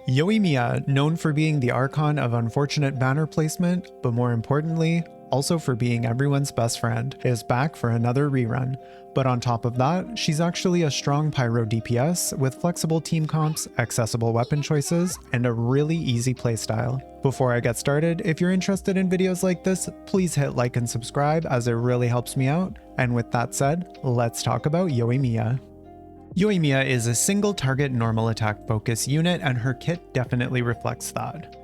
Yoimiya, known for being the Archon of unfortunate banner placement, but more importantly, also for being everyone's best friend, is back for another rerun. But on top of that, she's actually a strong pyro DPS with flexible team comps, accessible weapon choices, and a really easy playstyle. Before I get started, if you're interested in videos like this, please hit like and subscribe as it really helps me out. And with that said, let's talk about Yoimiya. Yoimiya is a single target normal attack focus unit, and her kit definitely reflects that.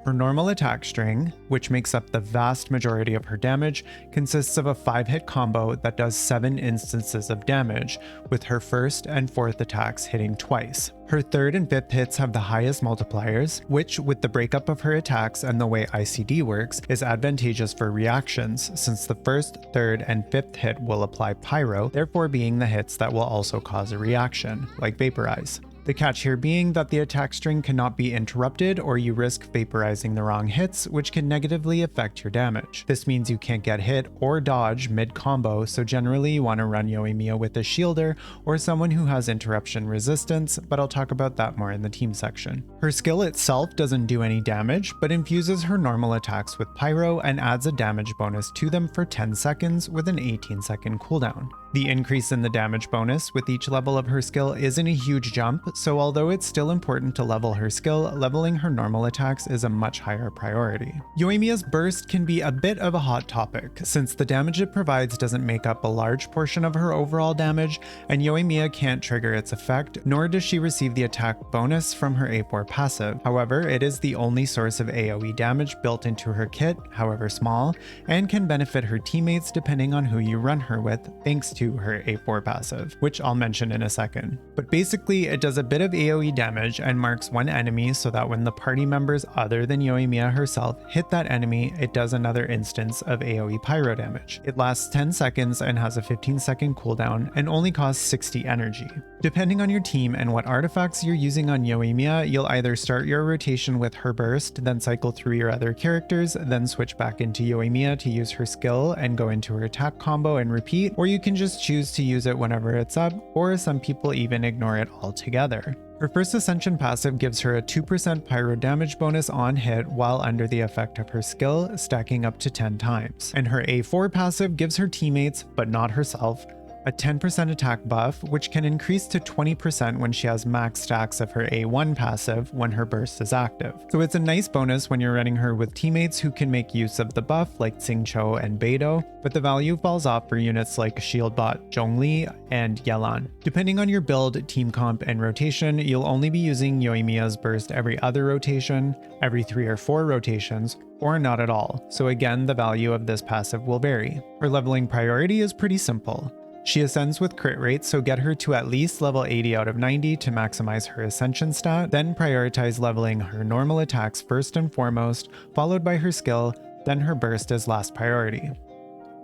Her normal attack string, which makes up the vast majority of her damage, consists of a 5-hit combo that does 7 instances of damage, with her first and fourth attacks hitting twice. Her third and fifth hits have the highest multipliers, which, with the breakup of her attacks and the way ICD works, is advantageous for reactions, since the first, third, and fifth hit will apply pyro, therefore being the hits that will also cause a reaction, like Vaporize. The catch here being that the attack string cannot be interrupted or you risk vaporizing the wrong hits, which can negatively affect your damage. This means you can't get hit or dodge mid-combo, so generally you want to run Yoimiya with a shielder or someone who has interruption resistance, but I'll talk about that more in the team section. Her skill itself doesn't do any damage, but infuses her normal attacks with pyro and adds a damage bonus to them for 10 seconds with an 18-second cooldown. The increase in the damage bonus with each level of her skill isn't a huge jump, so although it's still important to level her skill, leveling her normal attacks is a much higher priority. Yoimiya's burst can be a bit of a hot topic, since the damage it provides doesn't make up a large portion of her overall damage, and Yoimiya can't trigger its effect, nor does she receive the attack bonus from her A4 passive. However, it is the only source of AoE damage built into her kit, however small, and can benefit her teammates depending on who you run her with, thanks to her A4 passive, which I'll mention in a second. But basically, it does a bit of AoE damage and marks one enemy so that when the party members other than Yoimiya herself hit that enemy, it does another instance of AoE pyro damage. It lasts 10 seconds and has a 15-second cooldown and only costs 60 energy. Depending on your team and what artifacts you're using on Yoimiya, you'll either start your rotation with her burst, then cycle through your other characters, then switch back into Yoimiya to use her skill and go into her attack combo and repeat, or you can just choose to use it whenever it's up, or some people even ignore it altogether. Her first Ascension passive gives her a 2% pyro damage bonus on hit while under the effect of her skill, stacking up to 10 times. And her A4 passive gives her teammates, but not herself, a 10% attack buff, which can increase to 20% when she has max stacks of her A1 passive when her burst is active. So it's a nice bonus when you're running her with teammates who can make use of the buff like Xingqiu and Beidou, but the value falls off for units like Shieldbot Zhongli and Yelan. Depending on your build, team comp, and rotation, you'll only be using Yoimiya's burst every other rotation, every 3 or 4 rotations, or not at all, so again the value of this passive will vary. Her leveling priority is pretty simple. She ascends with crit rate, so get her to at least level 80 out of 90 to maximize her ascension stat, then prioritize leveling her normal attacks first and foremost, followed by her skill, then her burst as last priority.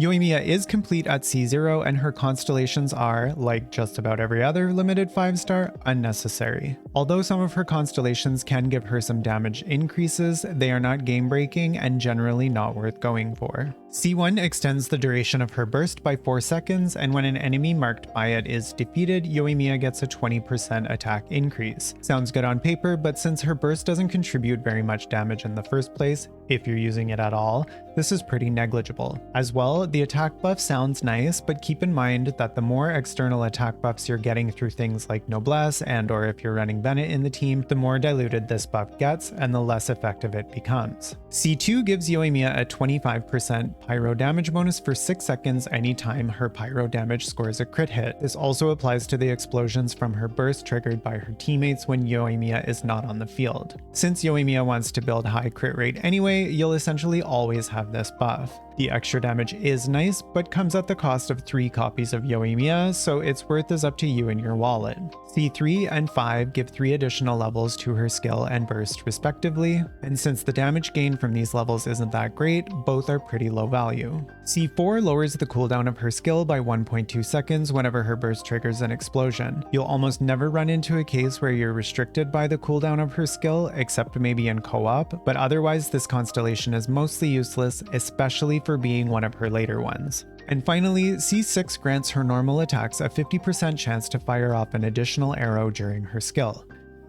Yoimiya is complete at C0 and her constellations are, like just about every other limited 5-star, unnecessary. Although some of her constellations can give her some damage increases, they are not game-breaking and generally not worth going for. C1 extends the duration of her burst by 4 seconds, and when an enemy marked by it is defeated, Yoimiya gets a 20% attack increase. Sounds good on paper, but since her burst doesn't contribute very much damage in the first place, if you're using it at all, this is pretty negligible. As well, the attack buff sounds nice, but keep in mind that the more external attack buffs you're getting through things like Noblesse and or if you're running Bennett in the team, the more diluted this buff gets and the less effective it becomes. C2 gives Yoimiya a 25% pyro damage bonus for 6 seconds anytime her pyro damage scores a crit hit. This also applies to the explosions from her burst triggered by her teammates when Yoimiya is not on the field. Since Yoimiya wants to build high crit rate anyway, you'll essentially always have this buff. The extra damage is nice, but comes at the cost of 3 copies of Yoimiya, so its worth is up to you and your wallet. C3 and 5 give 3 additional levels to her skill and burst respectively, and since the damage gain from these levels isn't that great, both are pretty low value. C4 lowers the cooldown of her skill by 1.2 seconds whenever her burst triggers an explosion. You'll almost never run into a case where you're restricted by the cooldown of her skill, except maybe in co-op, but otherwise this constellation is mostly useless, especially for being one of her later ones. And finally, C6 grants her normal attacks a 50% chance to fire off an additional arrow during her skill.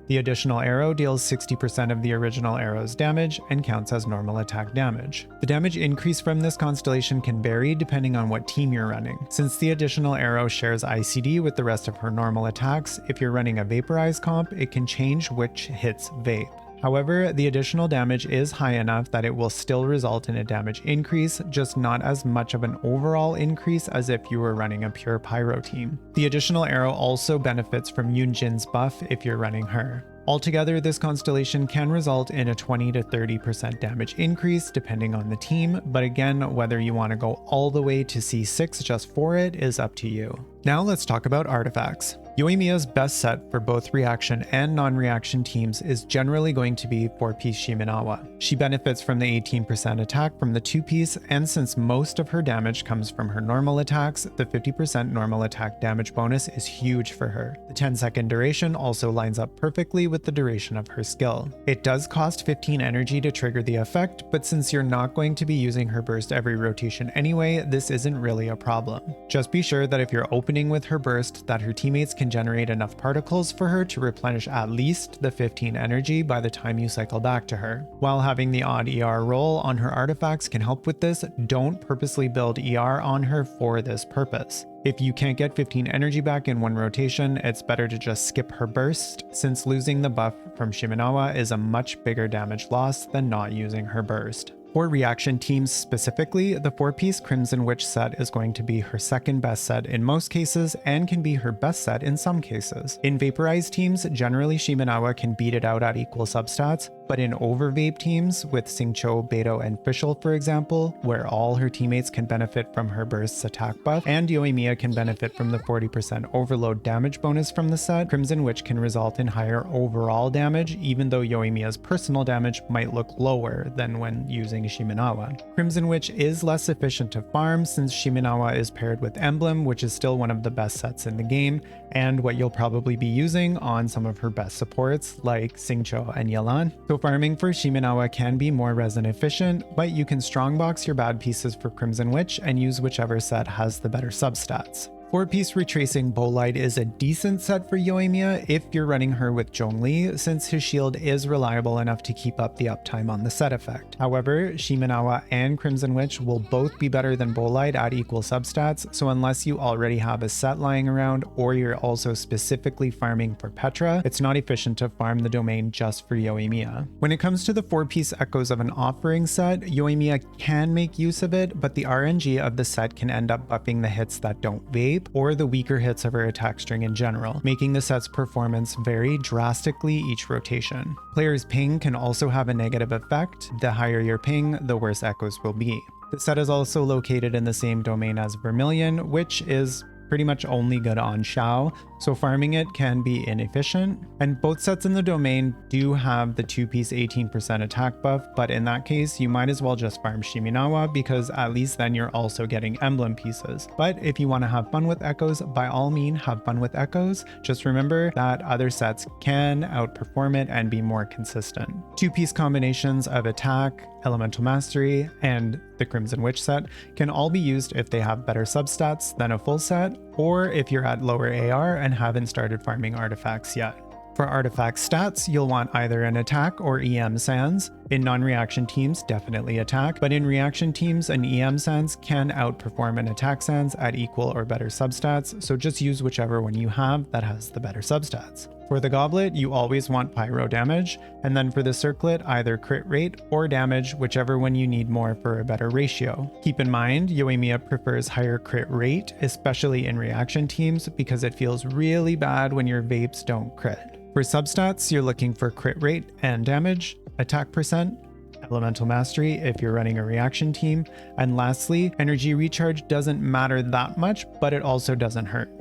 The additional arrow deals 60% of the original arrow's damage and counts as normal attack damage. The damage increase from this constellation can vary depending on what team you're running. Since the additional arrow shares ICD with the rest of her normal attacks, if you're running a Vaporize comp, it can change which hits vape. However, the additional damage is high enough that it will still result in a damage increase, just not as much of an overall increase as if you were running a pure pyro team. The additional arrow also benefits from Yunjin's buff if you're running her. Altogether, this constellation can result in a 20 to 30% damage increase depending on the team, but again, whether you want to go all the way to C6 just for it is up to you. Now let's talk about artifacts. Yoimiya's best set for both reaction and non-reaction teams is generally going to be 4-piece Shiminawa. She benefits from the 18% attack from the 2-piece, and since most of her damage comes from her normal attacks, the 50% normal attack damage bonus is huge for her. The 10-second duration also lines up perfectly with the duration of her skill. It does cost 15 energy to trigger the effect, but since you're not going to be using her burst every rotation anyway, this isn't really a problem. Just be sure that if you're opening with her burst, that her teammates can generate enough particles for her to replenish at least the 15 energy by the time you cycle back to her. While having the odd ER roll on her artifacts can help with this, don't purposely build ER on her for this purpose. If you can't get 15 energy back in one rotation, it's better to just skip her burst, since losing the buff from Shiminawa is a much bigger damage loss than not using her burst. For reaction teams specifically, the 4-piece Crimson Witch set is going to be her second best set in most cases and can be her best set in some cases. In Vaporized teams, generally Shiminawa can beat it out at equal substats, but in Overvape teams, with Xingqiu, Beidou, and Fischl for example, where all her teammates can benefit from her burst's attack buff, and Yoimiya can benefit from the 40% overload damage bonus from the set, Crimson Witch can result in higher overall damage, even though Yoimiya's personal damage might look lower than when using Shiminawa. Crimson Witch is less efficient to farm since Shiminawa is paired with Emblem, which is still one of the best sets in the game, and what you'll probably be using on some of her best supports like Xingqiu and Yelan. So farming for Shiminawa can be more resin efficient, but you can strongbox your bad pieces for Crimson Witch and use whichever set has the better substats. 4-piece Retracing Bolide is a decent set for Yoimiya if you're running her with Zhongli, since his shield is reliable enough to keep up the uptime on the set effect. However, Shiminawa and Crimson Witch will both be better than Bolide at equal substats, so unless you already have a set lying around or you're also specifically farming for Petra, it's not efficient to farm the domain just for Yoimiya. When it comes to the 4-piece Echoes of an Offering set, Yoimiya can make use of it, but the RNG of the set can end up buffing the hits that don't vape, or the weaker hits of her attack string in general, making the set's performance vary drastically each rotation. Players' ping can also have a negative effect. The higher your ping, the worse echoes will be. The set is also located in the same domain as Vermilion, which is pretty much only good on Xiao, so farming it can be inefficient. And both sets in the domain do have the 2-piece 18% attack buff, but in that case, you might as well just farm Shiminawa because at least then you're also getting emblem pieces. But if you want to have fun with echoes, by all means have fun with echoes. Just remember that other sets can outperform it and be more consistent. 2-piece combinations of attack, elemental mastery, and the Crimson Witch set can all be used if they have better substats than a full set, or if you're at lower AR and haven't started farming artifacts yet. For artifact stats, you'll want either an attack or EM sands. In non-reaction teams, definitely attack, but in reaction teams, an EM sands can outperform an attack sands at equal or better substats, so just use whichever one you have that has the better substats. For the goblet, you always want pyro damage, and then for the circlet, either crit rate or damage, whichever one you need more for a better ratio. Keep in mind, Yoimiya prefers higher crit rate, especially in reaction teams, because it feels really bad when your vapes don't crit. For substats, you're looking for crit rate and damage, attack percent, elemental mastery if you're running a reaction team, and lastly, energy recharge doesn't matter that much, but it also doesn't hurt.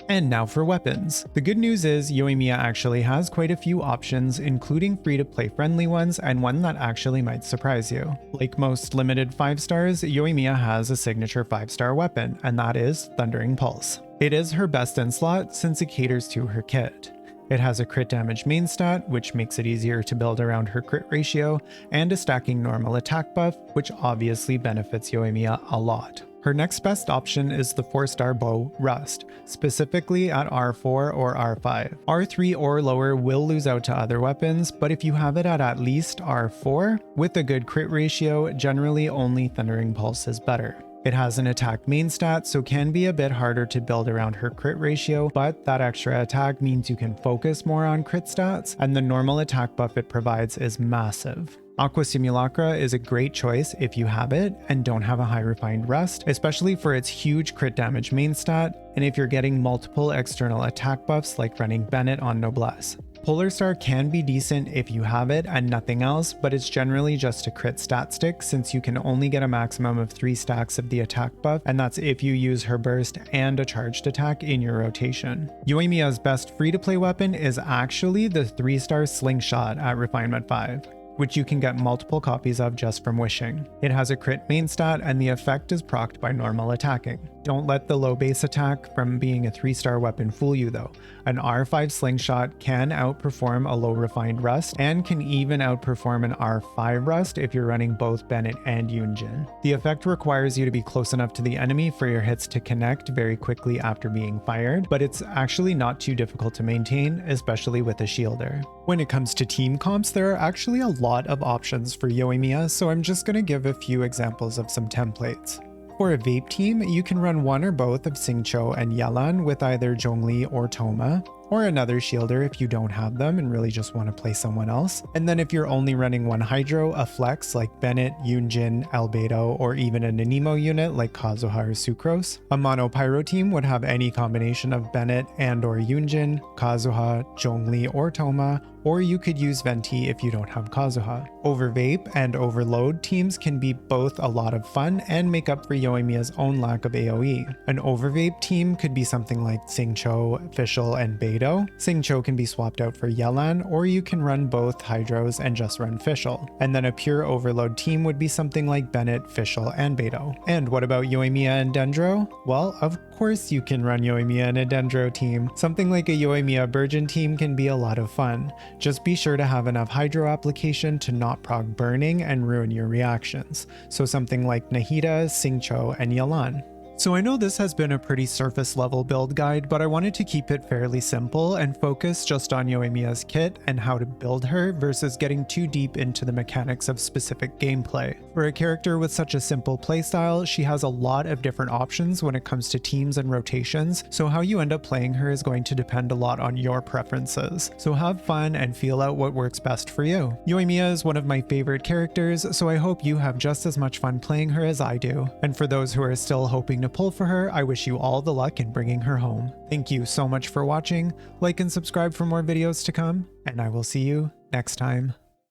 And now for weapons. The good news is Yoimiya actually has quite a few options, including free-to-play friendly ones and one that actually might surprise you. Like most limited 5-stars, Yoimiya has a signature 5-star weapon, and that is Thundering Pulse. It is her best in slot since it caters to her kit. It has a crit damage main stat, which makes it easier to build around her crit ratio, and a stacking normal attack buff, which obviously benefits Yoimiya a lot. Her next best option is the 4-star bow, Rust, specifically at R4 or R5. R3 or lower will lose out to other weapons, but if you have it at least R4, with a good crit ratio, generally only Thundering Pulse is better. It has an attack main stat, so can be a bit harder to build around her crit ratio, but that extra attack means you can focus more on crit stats, and the normal attack buff it provides is massive. Aqua Simulacra is a great choice if you have it and don't have a high refined Rust, especially for its huge crit damage main stat, and if you're getting multiple external attack buffs like running Bennett on Noblesse. Polar Star can be decent if you have it and nothing else, but it's generally just a crit stat stick since you can only get a maximum of 3 stacks of the attack buff, and that's if you use her burst and a charged attack in your rotation. Yoimiya's best free-to-play weapon is actually the 3-star Slingshot at Refinement 5. Which you can get multiple copies of just from wishing. It has a crit main stat and the effect is procced by normal attacking. Don't let the low base attack from being a 3-star weapon fool you though. An R5 Slingshot can outperform a low refined Rust and can even outperform an R5 Rust if you're running both Bennett and Yunjin. The effect requires you to be close enough to the enemy for your hits to connect very quickly after being fired, but it's actually not too difficult to maintain, especially with a shielder. When it comes to team comps, there are actually a lot of options for Yoimiya, so I'm just going to give a few examples of some templates. For a vape team, you can run one or both of Xingqiu and Yelan with either Zhongli or Toma, or another shielder if you don't have them and really just want to play someone else. And then if you're only running one Hydro, a flex like Bennett, Yunjin, Albedo, or even a Nanimo unit like Kazuha or Sucrose. A mono Pyro team would have any combination of Bennett and or Yunjin, Kazuha, Zhongli, or Toma, or you could use Venti if you don't have Kazuha. Overvape and Overload teams can be both a lot of fun and make up for Yoimiya's own lack of AoE. An Overvape team could be something like Xingqiu, Fischl, and Beidou. Xingqiu can be swapped out for Yelan, or you can run both Hydros and just run Fischl. And then a pure Overload team would be something like Bennett, Fischl, and Beidou. And what about Yoimiya and Dendro? Well, of course you can run Yoimiya in a Dendro team. Something like a Yoimiya Burgeon team can be a lot of fun. Just be sure to have enough Hydro application to not proc burning and ruin your reactions. So something like Nahida, Xingqiu, and Yelan. So I know this has been a pretty surface level build guide, but I wanted to keep it fairly simple and focus just on Yoimiya's kit and how to build her versus getting too deep into the mechanics of specific gameplay. For a character with such a simple playstyle, she has a lot of different options when it comes to teams and rotations, so how you end up playing her is going to depend a lot on your preferences. So have fun and feel out what works best for you. Yoimiya is one of my favorite characters, so I hope you have just as much fun playing her as I do. And for those who are still hoping to pull for her, I wish you all the luck in bringing her home. Thank you so much for watching. Like and subscribe for more videos to come, and I will see you next time.